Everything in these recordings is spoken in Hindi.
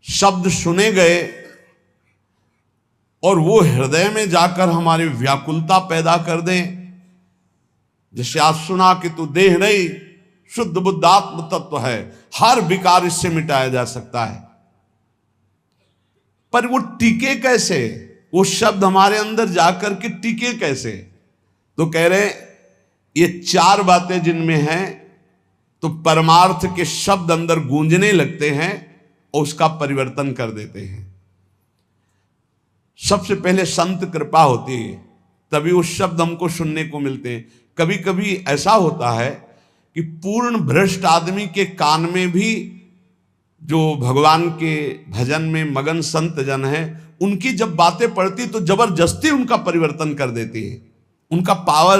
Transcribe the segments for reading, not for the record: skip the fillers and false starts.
शब्द सुने गए और वो हृदय में जाकर हमारी व्याकुलता पैदा कर दें। जैसे आज सुना कि तू देह नहीं, शुद्ध बुद्ध आत्म तत्व है, हर विकार इससे मिटाया जा सकता है। पर वो टिके कैसे? वो शब्द हमारे अंदर जाकर के टिके कैसे? तो कह रहे ये चार बातें जिनमें हैं, तो परमार्थ के शब्द अंदर गूंजने लगते हैं और उसका परिवर्तन कर देते हैं। सबसे पहले संत कृपा होती है, तभी वो शब्द हमको सुनने को मिलते हैं। कभी कभी ऐसा होता है कि पूर्ण भ्रष्ट आदमी के कान में भी जो भगवान के भजन में मगन संत जन हैं, उनकी जब बातें पड़ती तो जबरदस्ती उनका परिवर्तन कर देती है। उनका पावर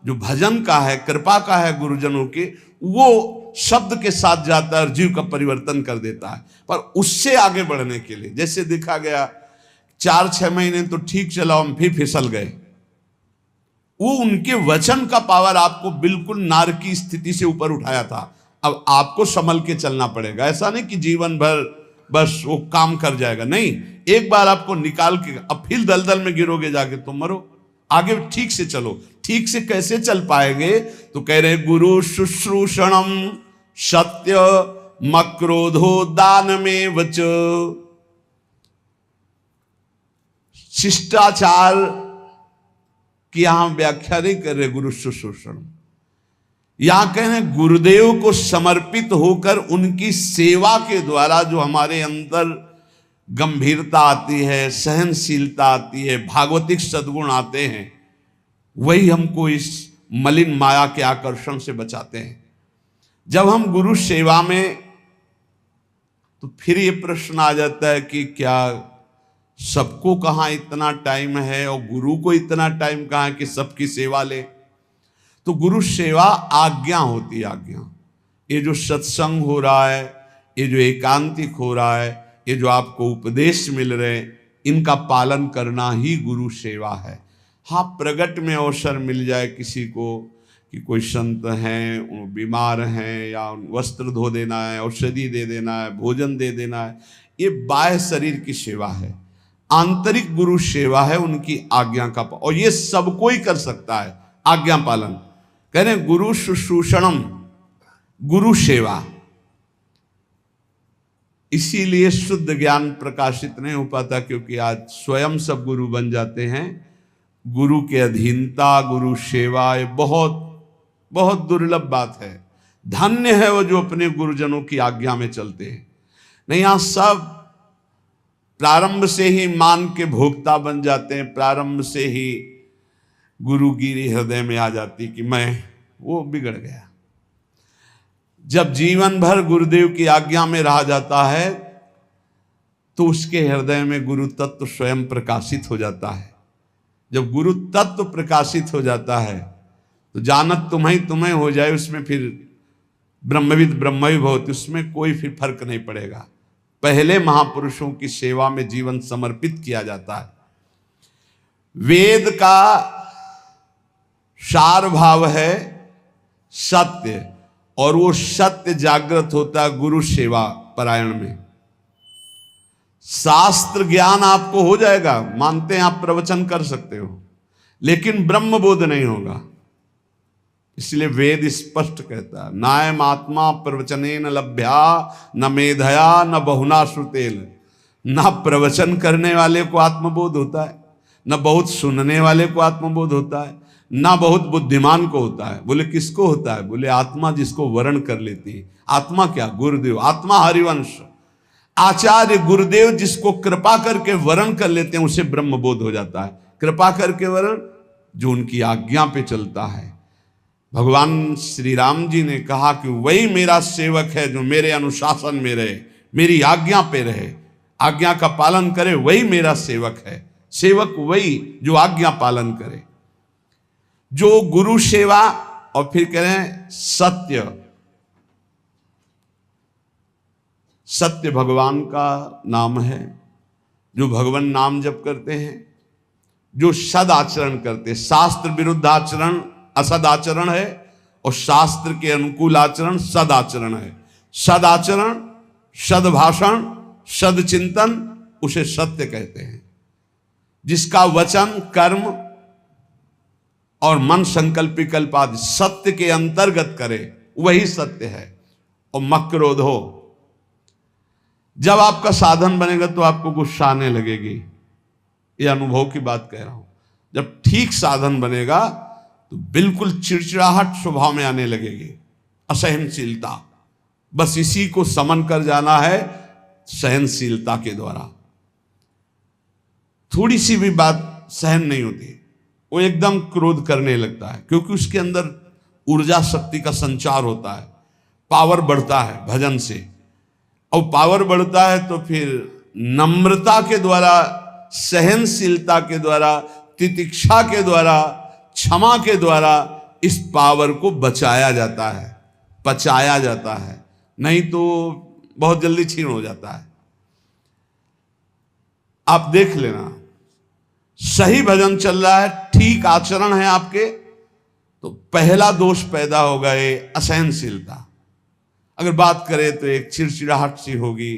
जो भजन का है, कृपा का है गुरुजनों के, वो शब्द के साथ जाता है और जीव का परिवर्तन कर देता है। पर उससे आगे बढ़ने के लिए, जैसे देखा गया 4-6 महीने तो ठीक चला, हम फिर फिसल गए। वो उनके वचन का पावर आपको बिल्कुल नार की स्थिति से ऊपर उठाया था। अब आपको संभल के चलना पड़ेगा। ऐसा नहीं कि जीवन भर बस वो काम कर जाएगा, नहीं, एक बार आपको निकाल के अब फिर दलदल में गिरोगे जाके तुम मरो। आगे ठीक से चलो। ठीक से कैसे चल पाएंगे? तो कह रहे गुरु शुश्रूषणम सत्य मक्रोधो दान में वच। शिष्टाचार की यहां व्याख्या नहीं कर रहे गुरु शुश्रूषण, यहां कह रहे गुरुदेव को समर्पित होकर उनकी सेवा के द्वारा जो हमारे अंदर गंभीरता आती है, सहनशीलता आती है, भागवतिक सद्गुण आते हैं, वही हमको इस मलिन माया के आकर्षण से बचाते हैं। जब हम गुरु सेवा में, तो फिर ये प्रश्न आ जाता है कि क्या सबको कहाँ इतना टाइम है और गुरु को इतना टाइम कहाँ है कि सबकी सेवा ले? तो गुरु सेवा आज्ञा होती है, आज्ञा। ये जो सत्संग हो रहा है, ये जो एकांतिक हो रहा है, ये जो आपको उपदेश मिल रहे हैं, इनका पालन करना ही गुरु सेवा है। हाँ, प्रगट में अवसर मिल जाए किसी को कि कोई संत हैं, वो बीमार हैं, या वस्त्र धो देना है, औषधि दे देना है, भोजन दे देना है, ये बाह्य शरीर की सेवा है। आंतरिक गुरु सेवा है उनकी आज्ञा का, और ये सब कोई कर सकता है, आज्ञा पालन। कह रहे गुरु शुश्रूषणम, गुरु सेवा। इसीलिए शुद्ध ज्ञान प्रकाशित नहीं हो पाता, क्योंकि आज स्वयं सब गुरु बन जाते हैं। गुरु के अधीनता, गुरु सेवा, ये बहुत बहुत दुर्लभ बात है। धन्य है वो जो अपने गुरुजनों की आज्ञा में चलते हैं। नहीं, यहां सब प्रारंभ से ही मान के भोक्ता बन जाते हैं। प्रारंभ से ही गुरुगिरी हृदय में आ जाती कि मैं, वो बिगड़ गया। जब जीवन भर गुरुदेव की आज्ञा में रहा जाता है, तो उसके हृदय में गुरु तत्व स्वयं प्रकाशित हो जाता है। जब गुरु तत्व प्रकाशित हो जाता है, तो जानत तुम्हें हो जाए, उसमें फिर ब्रह्मविद ब्रह्मवि भवति, उसमें कोई फिर फर्क नहीं पड़ेगा। पहले महापुरुषों की सेवा में जीवन समर्पित किया जाता है। वेद का सार भाव है सत्य, और वो सत्य जागृत होता है गुरु सेवा परायण में। शास्त्र ज्ञान आपको हो जाएगा, मानते हैं आप प्रवचन कर सकते हो, लेकिन ब्रह्म बोध नहीं होगा। इसलिए वेद स्पष्ट कहता है, नायम आत्मा प्रवचनेन लभ्या न मेधया न बहुना श्रुतेन। ना प्रवचन करने वाले को आत्मबोध होता है, न बहुत सुनने वाले को आत्मबोध होता है, ना बहुत बुद्धिमान को होता है। बोले किसको होता है? बोले आत्मा जिसको वर्ण कर लेती है। आत्मा क्या? गुरुदेव। आत्मा हरिवंश, आचार्य गुरुदेव जिसको कृपा करके वर्ण कर लेते हैं, उसे ब्रह्म बोध हो जाता है। कृपा करके वर्ण, जो उनकी आज्ञा पे चलता है। भगवान श्री राम जी ने कहा कि वही मेरा सेवक है जो मेरे अनुशासन में रहे, मेरी आज्ञा पे रहे, आज्ञा का पालन करे, वही मेरा सेवक है। सेवक वही जो आज्ञा पालन करे, जो गुरु सेवा। और फिर कह रहे हैं सत्य। सत्य भगवान का नाम है। जो भगवान नाम जप करते हैं, जो सद आचरण करते हैं, शास्त्र विरुद्ध आचरण असद आचरण है, और शास्त्र के अनुकूल आचरण सद आचरण है। सद आचरण, सद भाषण, सदचिंतन उसे सत्य कहते हैं। जिसका वचन, कर्म और मन संकल्प विकल्प आदि सत्य के अंतर्गत करे वही सत्य है। और मक्रोधो, जब आपका साधन बनेगा तो आपको गुस्सा आने लगेगी, ये अनुभव की बात कह रहा हूं। जब ठीक साधन बनेगा तो बिल्कुल चिड़चिड़ाहट स्वभाव में आने लगेगी, असहनशीलता। बस इसी को समन कर जाना है सहनशीलता के द्वारा। थोड़ी सी भी बात सहन नहीं होती, वो एकदम क्रोध करने लगता है, क्योंकि उसके अंदर ऊर्जा शक्ति का संचार होता है, पावर बढ़ता है भजन से। और पावर बढ़ता है तो फिर नम्रता के द्वारा, सहनशीलता के द्वारा, तितिक्षा के द्वारा, क्षमा के द्वारा इस पावर को बचाया जाता है, पचाया जाता है, नहीं तो बहुत जल्दी क्षीण हो जाता है। आप देख लेना, सही भजन चल रहा है, ठीक आचरण है आपके, तो पहला दोष पैदा होगा ये असहनशीलता। अगर बात करें तो एक चिड़चिड़ाहट सी होगी,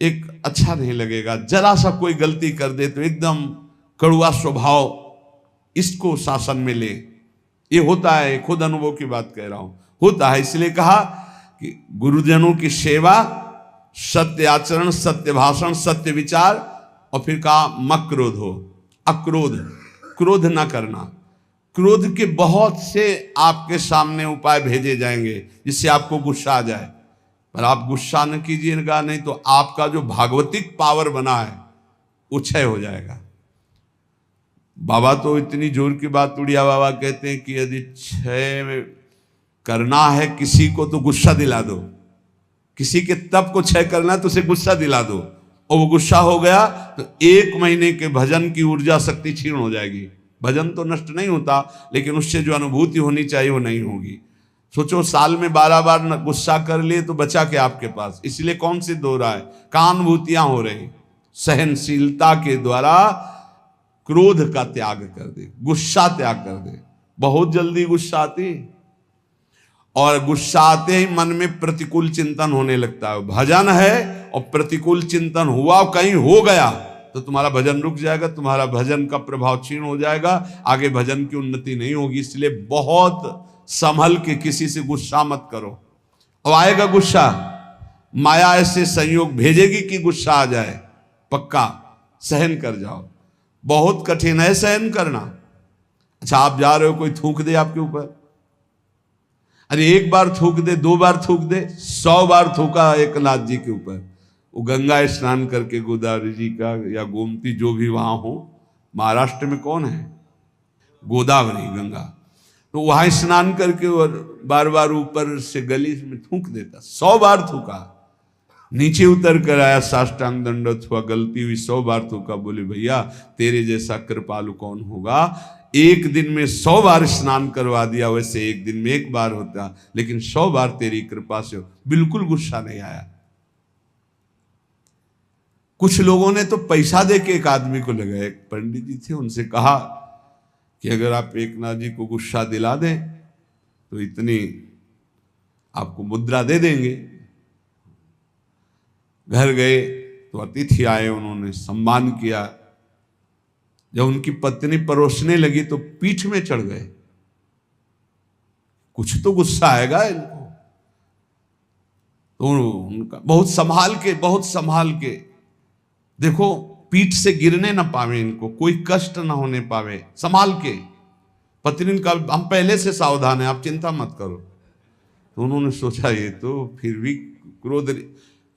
एक अच्छा नहीं लगेगा। जरा सा कोई गलती कर दे तो एकदम कड़वा स्वभाव, इसको शासन में ले। ये होता है, खुद अनुभव की बात कह रहा हूं, होता है। इसलिए कहा कि गुरुजनों की सेवा, सत्य आचरण, सत्य भाषण, सत्य विचार, और फिर कहा मक्रोध हो, अक्रोध, क्रोध ना करना। क्रोध के बहुत से आपके सामने उपाय भेजे जाएंगे जिससे आपको गुस्सा आ जाए, पर आप गुस्सा न कीजिएगा, नहीं तो आपका जो भागवतिक पावर बना है वो क्षय हो जाएगा। बाबा तो इतनी जोर की बात, उड़िया बाबा कहते हैं कि यदि क्षय करना है किसी को तो गुस्सा दिला दो, किसी के तप को क्षय करना है तो उसे गुस्सा दिला दो, और वो गुस्सा हो गया तो 1 महीने के भजन की ऊर्जा शक्ति क्षीण हो जाएगी। भजन तो नष्ट नहीं होता, लेकिन उससे जो अनुभूति होनी चाहिए वो नहीं होगी। सोचो, साल में 12 बार गुस्सा कर लिए तो बचा क्या आपके पास? इसलिए कौन सी दो रहा है, कहां अनुभूतियां हो रही? सहनशीलता के द्वारा क्रोध का त्याग कर दे, गुस्सा त्याग कर दे। बहुत जल्दी गुस्सा आती, और गुस्सा आते ही मन में प्रतिकूल चिंतन होने लगता है। भजन है और प्रतिकूल चिंतन हुआ, कहीं हो गया तो तुम्हारा भजन रुक जाएगा, तुम्हारा भजन का प्रभाव क्षीण हो जाएगा, आगे भजन की उन्नति नहीं होगी। इसलिए बहुत संभल के किसी से गुस्सा मत करो। और आएगा गुस्सा, माया ऐसे संयोग भेजेगी कि गुस्सा आ जाए, पक्का सहन कर जाओ। बहुत कठिन है सहन करना। अच्छा, आप जा रहे हो, कोई थूक दे आपके ऊपर, अरे 1 बार थूक दे, 2 बार थूक दे, 100 बार थूका एक नाथ जी के ऊपर। वो गंगा स्नान करके, गोदावरी जी का या गोमती जो भी वहां हो, महाराष्ट्र में कौन है, गोदावरी गंगा, तो वहां स्नान करके और बार बार ऊपर से गली में थूक देता। 100 बार थूका, नीचे उतर कर आया, साष्टांग दंडवत हुआ, गलती हुई, 100 बार थूका। बोले भैया तेरे जैसा कृपालु कौन होगा, एक दिन में 100 बार स्नान करवा दिया, वैसे एक दिन में 1 बार होता, लेकिन 100 बार तेरी कृपा से। बिल्कुल गुस्सा नहीं आया। कुछ लोगों ने तो पैसा दे के एक आदमी को लगाया, एक पंडित जी थे, उनसे कहा कि अगर आप एक नाथ जी को गुस्सा दिला दें तो इतनी आपको मुद्रा दे देंगे। घर गए तो अतिथि आए, उन्होंने सम्मान किया। जब उनकी पत्नी परोसने लगी तो पीठ में चढ़ गए, कुछ तो गुस्सा आएगा इनको। तो उनका बहुत संभाल के देखो, पीठ से गिरने ना पावे, इनको कोई कष्ट ना होने पावे, संभाल के। पत्नी का हम पहले से सावधान है, आप चिंता मत करो। तो उन्होंने सोचा ये तो फिर भी क्रोध,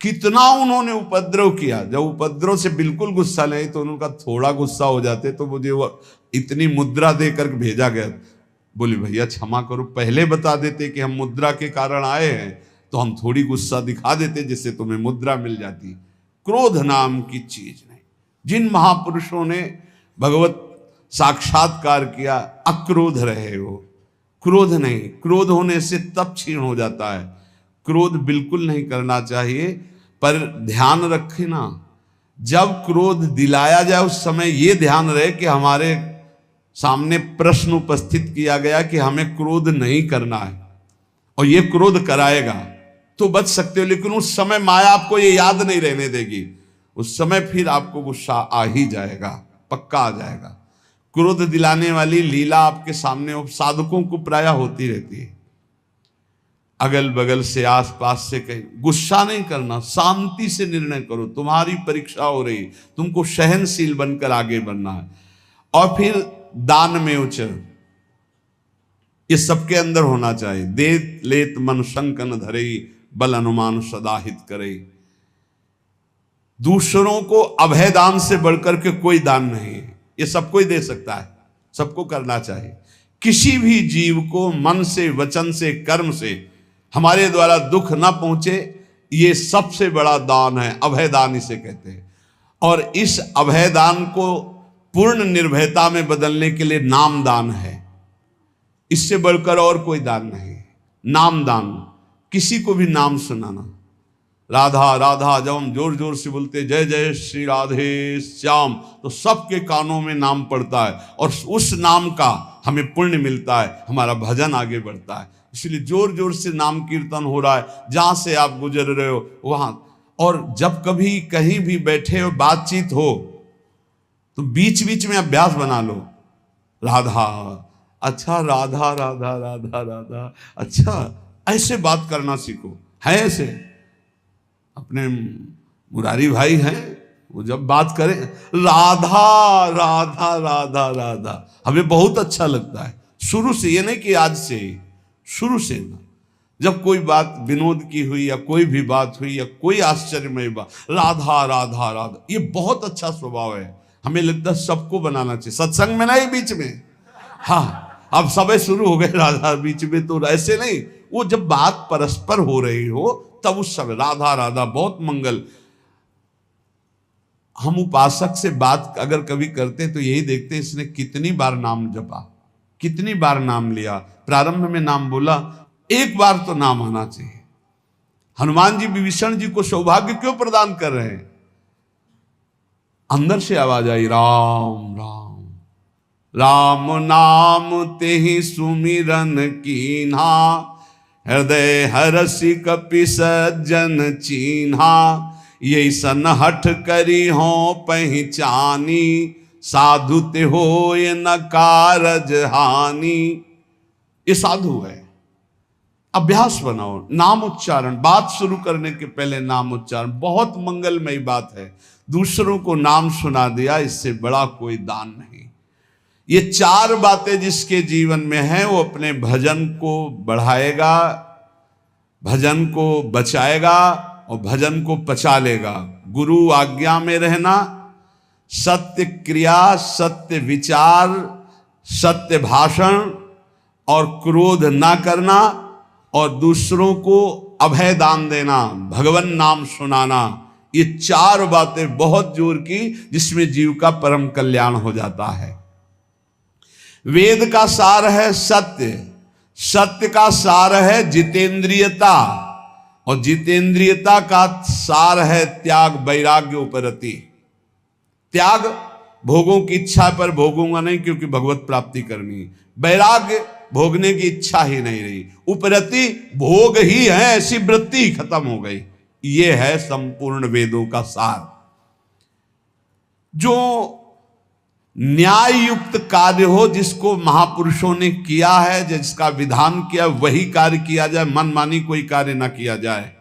कितना उन्होंने उपद्रव किया। जब उपद्रव से बिल्कुल गुस्सा नहीं तो उनका थोड़ा गुस्सा हो जाते तो मुझे वो इतनी मुद्रा देकर भेजा गया। बोले भैया क्षमा करो, पहले बता देते कि हम मुद्रा के कारण आए हैं तो हम थोड़ी गुस्सा दिखा देते, जिससे तुम्हें मुद्रा मिल जाती। क्रोध नाम की चीज नहीं। जिन महापुरुषों ने भगवत साक्षात्कार किया, अक्रोध रहे हो, क्रोध नहीं। क्रोध होने से तप क्षीण हो जाता है। क्रोध बिल्कुल नहीं करना चाहिए, पर ध्यान रखना, जब क्रोध दिलाया जाए उस समय ये ध्यान रहे कि हमारे सामने प्रश्न उपस्थित किया गया कि हमें क्रोध नहीं करना है, और ये क्रोध कराएगा तो बच सकते हो, लेकिन उस समय माया आपको ये याद नहीं रहने देगी। उस समय फिर आपको गुस्सा आ ही जाएगा, पक्का आ जाएगा। क्रोध दिलाने वाली लीला आपके सामने साधकों को प्राय होती रहती है। अगल बगल से, आसपास से कहीं गुस्सा नहीं करना, शांति से निर्णय करो। तुम्हारी परीक्षा हो रही, तुमको सहनशील बनकर आगे बढ़ना है। और फिर दान में उचर, ये सबके अंदर होना चाहिए। देत लेत मन शंकन धरे, बल अनुमान सदा हित करे। दूसरों को अभय दान से बढ़कर के कोई दान नहीं है, ये सबको ही दे सकता है, सबको करना चाहिए। किसी भी जीव को मन से, वचन से, कर्म से हमारे द्वारा दुख ना पहुंचे, ये सबसे बड़ा दान है, अभय दान इसे कहते हैं। और इस अभय दान को पूर्ण निर्भयता में बदलने के लिए नाम दान है, इससे बढ़कर और कोई दान नहीं। नाम दान, किसी को भी नाम सुनाना। राधा राधा जब हम जोर जोर से बोलते जय जय श्री राधे श्याम, तो सबके कानों में नाम पड़ता है और उस नाम का हमें पुण्य मिलता है, हमारा भजन आगे बढ़ता है। इसलिए जोर जोर से नाम कीर्तन हो रहा है, जहां से आप गुजर रहे हो वहां। और जब कभी कहीं भी बैठे हो, बातचीत हो, तो बीच बीच में अभ्यास बना लो। राधा, अच्छा राधा राधा राधा राधा, अच्छा ऐसे बात करना सीखो। है ऐसे अपने मुरारी भाई हैं, वो जब बात करें राधा राधा राधा राधा, हमें बहुत अच्छा लगता है शुरू से। ये नहीं कि आज से, शुरू से ना, जब कोई बात विनोद की हुई या कोई भी बात हुई या कोई आश्चर्यमय बात, राधा राधा राधा, ये बहुत अच्छा स्वभाव है। हमें लगता है सबको बनाना चाहिए, सत्संग में नहीं, बीच में। हाँ, अब सब शुरू हो गए राधा बीच में, तो ऐसे नहीं। वो जब बात परस्पर हो रही हो तब उस समय राधा राधा, बहुत मंगल। हम उपासक से बात अगर कभी करते तो यही देखते हैं इसने कितनी बार नाम जपा, कितनी बार नाम लिया। प्रारंभ में नाम बोला, एक बार तो नाम आना चाहिए। हनुमान जी विभीषण जी को सौभाग्य क्यों प्रदान कर रहे हैं? अंदर से आवाज आई, राम राम राम नाम तेहि सुमिरन कीन्हा, हृदय हरसि कपि सज्जन चीन्हा, ये सन हठ करी हो पहचानी, साधु ते होय न कारज हानि। ये साधु है। अभ्यास बनाओ, नाम उच्चारण, बात शुरू करने के पहले नाम उच्चारण बहुत मंगलमयी बात है। दूसरों को नाम सुना दिया, इससे बड़ा कोई दान नहीं। ये चार बातें जिसके जीवन में है वो अपने भजन को बढ़ाएगा, भजन को बचाएगा और भजन को पचा लेगा। गुरु आज्ञा में रहना, सत्य क्रिया, सत्य विचार, सत्य भाषण और क्रोध ना करना, और दूसरों को अभय दान देना, भगवान नाम सुनाना। ये चार बातें बहुत जोर की, जिसमें जीव का परम कल्याण हो जाता है। वेद का सार है सत्य, सत्य का सार है जितेंद्रियता, और जितेंद्रियता का सार है त्याग, वैराग्य उपरति। त्याग, भोगों की इच्छा पर भोगूंगा नहीं क्योंकि भगवत प्राप्ति करनी। वैराग्य, भोगने की इच्छा ही नहीं रही। उपरति, भोग ही है, ऐसी वृत्ति ही खत्म हो गई। ये है संपूर्ण वेदों का सार। जो न्याय युक्त कार्य हो, जिसको महापुरुषों ने किया है, जिसका विधान किया, वही कार्य किया जाए, मनमानी कोई कार्य ना किया जाए।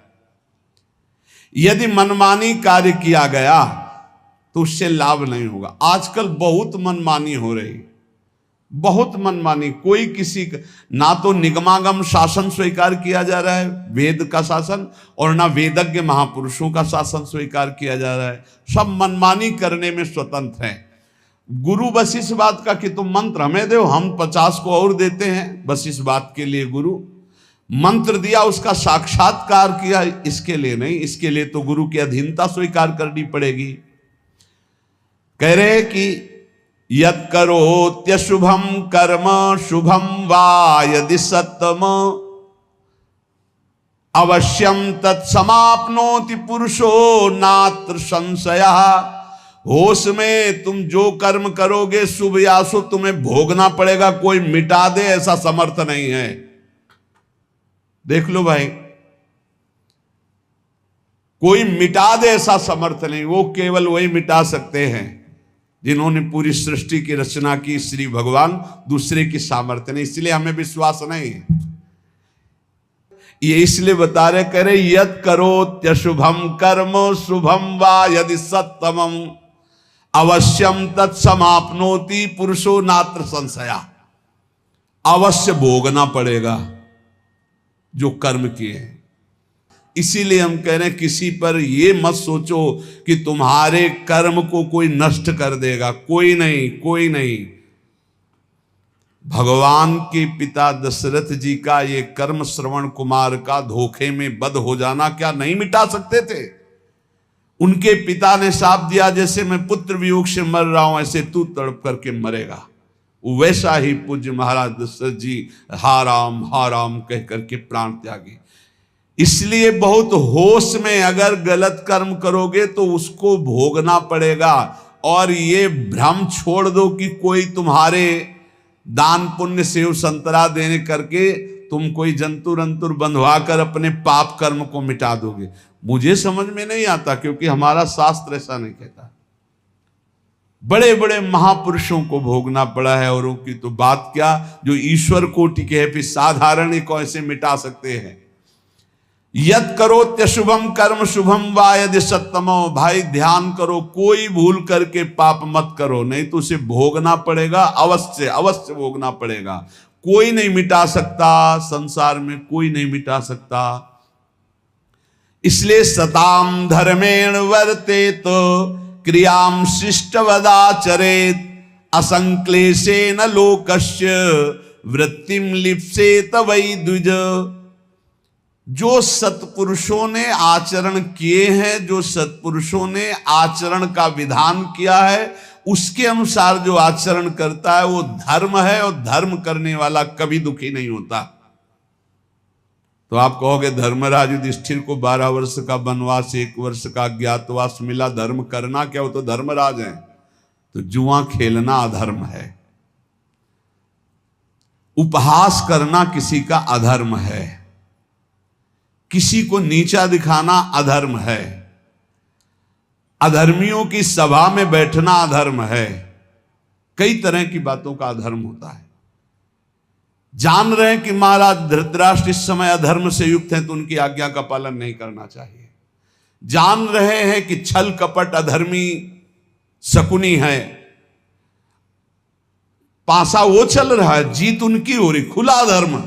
यदि मनमानी कार्य किया गया तो उससे लाभ नहीं होगा। आजकल बहुत मनमानी हो रही, बहुत मनमानी। कोई किसी का, ना तो निगमागम शासन स्वीकार किया जा रहा है, वेद का शासन, और ना वेदज्ञ महापुरुषों का शासन स्वीकार किया जा रहा है। सब मनमानी करने में स्वतंत्र हैं। गुरु बस इस बात का कि तुम मंत्र हमें दो, हम 50 को और देते हैं, बस इस बात के लिए गुरु मंत्र दिया, उसका साक्षात्कार किया, इसके लिए नहीं। इसके लिए तो गुरु की अधीनता स्वीकार करनी पड़ेगी। कह रहे कि यत् करोत्यशुभम कर्म शुभम वा यदि सत्तम, अवश्यम तत्समाप्नोति पुरुषो नात्र संशयः। होश में तुम जो कर्म करोगे, शुभ या अशुभ, तुम्हें भोगना पड़ेगा, कोई मिटा दे ऐसा समर्थ नहीं है। देख लो भाई, कोई मिटा दे ऐसा समर्थ नहीं, वो केवल वही मिटा सकते हैं जिन्होंने पूरी सृष्टि की रचना की, श्री भगवान, दूसरे की सामर्थ्य नहीं। इसलिए हमें विश्वास नहीं है। ये इसलिए बता रहे, कह रहे यद करो त्यशुभम कर्म शुभम वा यदि सत्तमम अवश्यम तत्समाप्नोति पुरुषो नात्र संशया। अवश्य भोगना पड़ेगा जो कर्म किए हैं। इसीलिए हम कह रहे हैं किसी पर ये मत सोचो कि तुम्हारे कर्म को कोई नष्ट कर देगा, कोई नहीं, कोई नहीं। भगवान के पिता दशरथ जी का ये कर्म श्रवण कुमार का धोखे में बद हो जाना क्या नहीं मिटा सकते थे? उनके पिता ने शाप दिया, जैसे मैं पुत्र वियोग से मर रहा हूं ऐसे तू तड़प करके मरेगा। वैसा ही पूज्य महाराज दशरथ जी हा राम कह करके प्राण त्यागे। इसलिए बहुत होश में अगर गलत कर्म करोगे तो उसको भोगना पड़ेगा। और ये भ्रम छोड़ दो कि कोई तुम्हारे दान पुण्य सेव संतरा देने करके तुम कोई जंतुर अंतुर बंधवा कर अपने पाप कर्म को मिटा दोगे। मुझे समझ में नहीं आता, क्योंकि हमारा शास्त्र ऐसा नहीं कहता। बड़े बड़े महापुरुषों को भोगना पड़ा है, और उनकी तो बात क्या, जो ईश्वर कोटि के है, फिर साधारण को ऐसे मिटा सकते हैं। यद करो त्यशुभम कर्म शुभम वा यदि सत्तमो। भाई ध्यान करो, कोई भूल करके पाप मत करो, नहीं तो उसे भोगना पड़ेगा, अवश्य अवश्य भोगना पड़ेगा। कोई नहीं मिटा सकता, संसार में कोई नहीं मिटा सकता। इसलिए सताम धर्मेण वर्तेत क्रियाम शिष्टवदाचरेत असंक्लेशेन लोकस्य वृत्तिम लिप्सेत वै द्विज। जो सत्पुरुषों ने आचरण किए हैं, जो सत्पुरुषों ने आचरण का विधान किया है, उसके अनुसार जो आचरण करता है वो धर्म है, और धर्म करने वाला कभी दुखी नहीं होता। तो आप कहोगे धर्मराज युधिष्ठिर को 12 वर्ष का वनवास, 1 वर्ष का अज्ञातवास मिला, धर्म करना क्या, वो तो धर्मराज हैं। तो जुआ खेलना अधर्म है, उपहास करना किसी का अधर्म है, किसी को नीचा दिखाना अधर्म है, अधर्मियों की सभा में बैठना अधर्म है। कई तरह की बातों का अधर्म होता है। जान रहे हैं कि महाराज धृतराष्ट्र इस समय अधर्म से युक्त हैं, तो उनकी आज्ञा का पालन नहीं करना चाहिए। जान रहे हैं कि छल कपट अधर्मी शकुनी है, पासा वो चल रहा है, जीत उनकी हो रही, खुला अधर्म,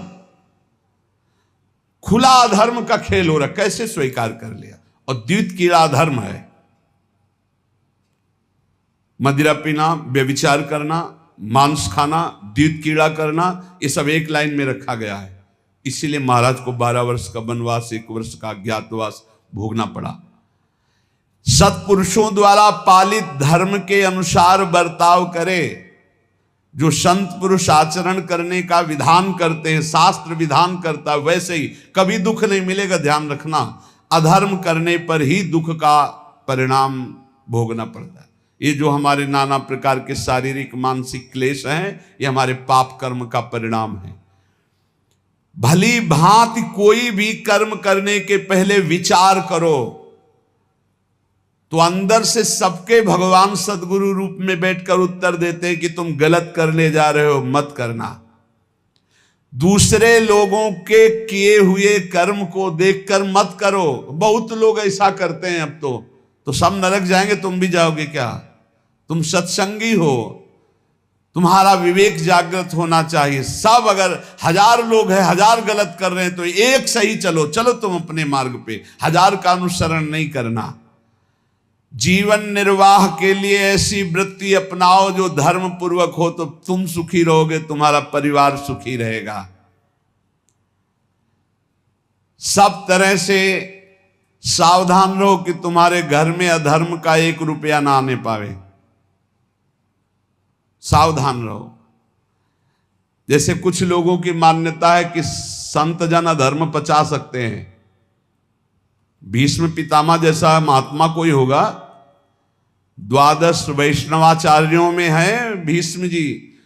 खुला अधर्म का खेल हो रहा, कैसे स्वीकार कर लिया। और द्वित कीड़ा अधर्म है, मदिरा पीना, व्यभिचार करना, मांस खाना, द्वित कीड़ा करना, ये सब एक लाइन में रखा गया है। इसीलिए महाराज को 12 वर्ष का वनवास, 1 वर्ष का अज्ञातवास भोगना पड़ा। सत्पुरुषों द्वारा पालित धर्म के अनुसार बर्ताव करे। जो संत पुरुष आचरण करने का विधान करते हैं, शास्त्र विधान करता है, वैसे ही कभी दुख नहीं मिलेगा। ध्यान रखना, अधर्म करने पर ही दुख का परिणाम भोगना पड़ता है। ये जो हमारे नाना प्रकार के शारीरिक मानसिक क्लेश हैं, ये हमारे पाप कर्म का परिणाम है। भली भांति कोई भी कर्म करने के पहले विचार करो, तो अंदर से सबके भगवान सदगुरु रूप में बैठकर उत्तर देते हैं कि तुम गलत करने जा रहे हो, मत करना। दूसरे लोगों के किए हुए कर्म को देखकर मत करो। बहुत लोग ऐसा करते हैं। अब तो सब नरक जाएंगे, तुम भी जाओगे क्या? तुम सत्संगी हो, तुम्हारा विवेक जागृत होना चाहिए। सब अगर 1000 लोग हैं, 1000 गलत कर रहे हैं, तो एक सही चलो तुम अपने मार्ग पे, 1000 का अनुसरण नहीं करना। जीवन निर्वाह के लिए ऐसी वृत्ति अपनाओ जो धर्म पूर्वक हो, तो तुम सुखी रहोगे, तुम्हारा परिवार सुखी रहेगा। सब तरह से सावधान रहो कि तुम्हारे घर में अधर्म का 1 रुपया ना आने पावे। सावधान रहो। जैसे कुछ लोगों की मान्यता है कि संत जन अधर्म पचा सकते हैं। भीष्म पितामह जैसा महात्मा कोई होगा, 12 वैष्णवाचार्यों में है भीष्म जी,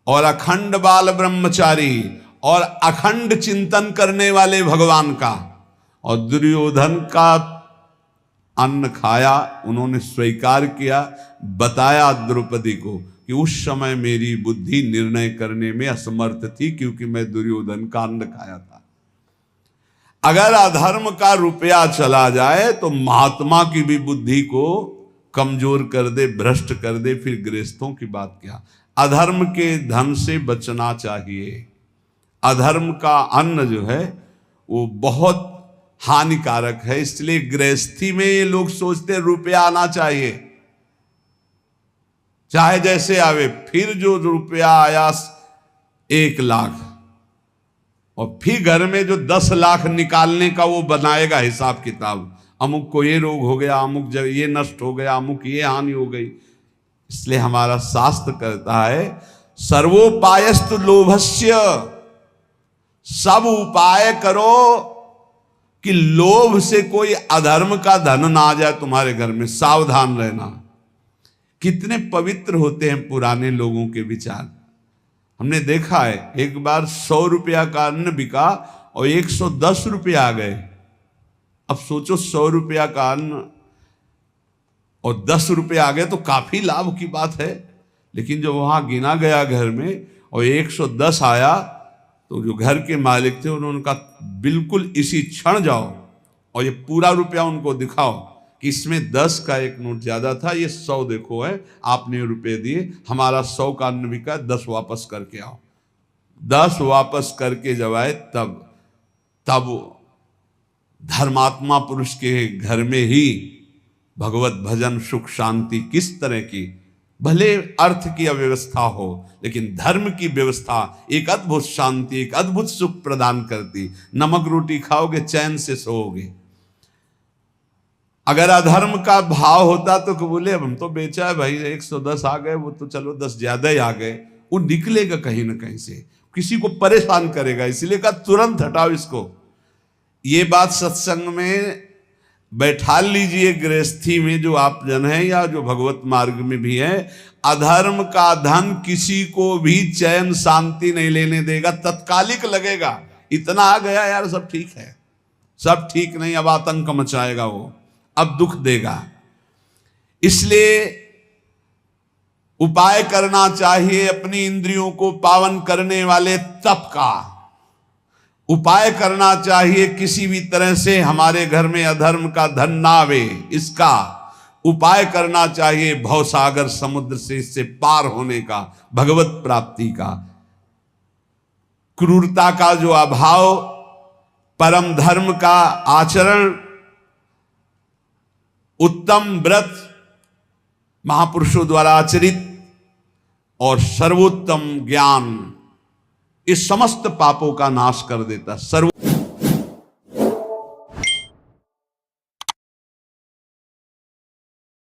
और अखंड बाल ब्रह्मचारी, और अखंड चिंतन करने वाले भगवान का। और दुर्योधन का अन्न खाया, उन्होंने स्वीकार किया, बताया द्रौपदी को कि उस समय मेरी बुद्धि निर्णय करने में असमर्थ थी क्योंकि मैं दुर्योधन का अन्न खाया था। अगर अधर्म का रुपया चला जाए तो महात्मा की भी बुद्धि को कमजोर कर दे, भ्रष्ट कर दे, फिर गृहस्थों की बात क्या। अधर्म के धन से बचना चाहिए। अधर्म का अन्न जो है वो बहुत हानिकारक है, इसलिए गृहस्थी में ये लोग सोचते रुपया आना चाहिए, चाहे जैसे आवे। फिर जो रुपया आया 1 लाख, और फिर घर में जो 10 लाख निकालने का वो बनाएगा हिसाब किताब। अमुक को ये रोग हो गया, अमुक जब ये नष्ट हो गया, अमुक ये हानि हो गई। इसलिए हमारा शास्त्र कहता है सर्वोपायस्तु लोभस्य, सब उपाय करो कि लोभ से कोई अधर्म का धन ना आ जाए तुम्हारे घर में, सावधान रहना। कितने पवित्र होते हैं पुराने लोगों के विचार। हमने देखा है एक बार 100 रुपया का अन्न बिका और 110 रुपया आ गए। अब सोचो 100 रुपया का अन्न और 10 रुपया आ गए तो काफी लाभ की बात है। लेकिन जब वहां गिना गया घर में और 110 आया तो जो घर के मालिक थे उन्होंने कहा बिल्कुल इसी क्षण जाओ और ये पूरा रुपया उनको दिखाओ कि इसमें 10 का एक नोट ज्यादा था, ये 100 देखो है, आपने रुपए दिए, हमारा 100 का अन्न बिका, 10 वापस करके आओ। 10 वापस करके जब आए तब धर्मात्मा पुरुष के घर में ही भगवत भजन सुख शांति किस तरह की, भले अर्थ की अव्यवस्था हो लेकिन धर्म की व्यवस्था एक अद्भुत शांति, एक अद्भुत सुख प्रदान करती। नमक रोटी खाओगे चैन से सोओगे। अगर अधर्म का भाव होता तो बोले अब हम तो बेचा है भाई, 110 आ गए, वो तो चलो 10 ज्यादा ही आ गए, वो निकलेगा कहीं ना कहीं से, किसी को परेशान करेगा। इसलिए कहा तुरंत हटाओ इसको। ये बात सत्संग में बैठा लीजिए, गृहस्थी में जो आप जन है या जो भगवत मार्ग में भी है, अधर्म का धन किसी को भी चैन शांति नहीं लेने देगा, तत्कालिक लगेगा इतना आ गया यार सब ठीक है, सब ठीक नहीं, अब आतंक मचाएगा वो, अब दुख देगा। इसलिए उपाय करना चाहिए अपनी इंद्रियों को पावन करने वाले तप का। उपाय करना चाहिए किसी भी तरह से हमारे घर में अधर्म का धन ना आवे, इसका उपाय करना चाहिए। भवसागर समुद्र से इससे पार होने का, भगवत प्राप्ति का, क्रूरता का जो अभाव, परम धर्म का आचरण, उत्तम व्रत महापुरुषों द्वारा आचरित और सर्वोत्तम ज्ञान इस समस्त पापों का नाश कर देता। सर्व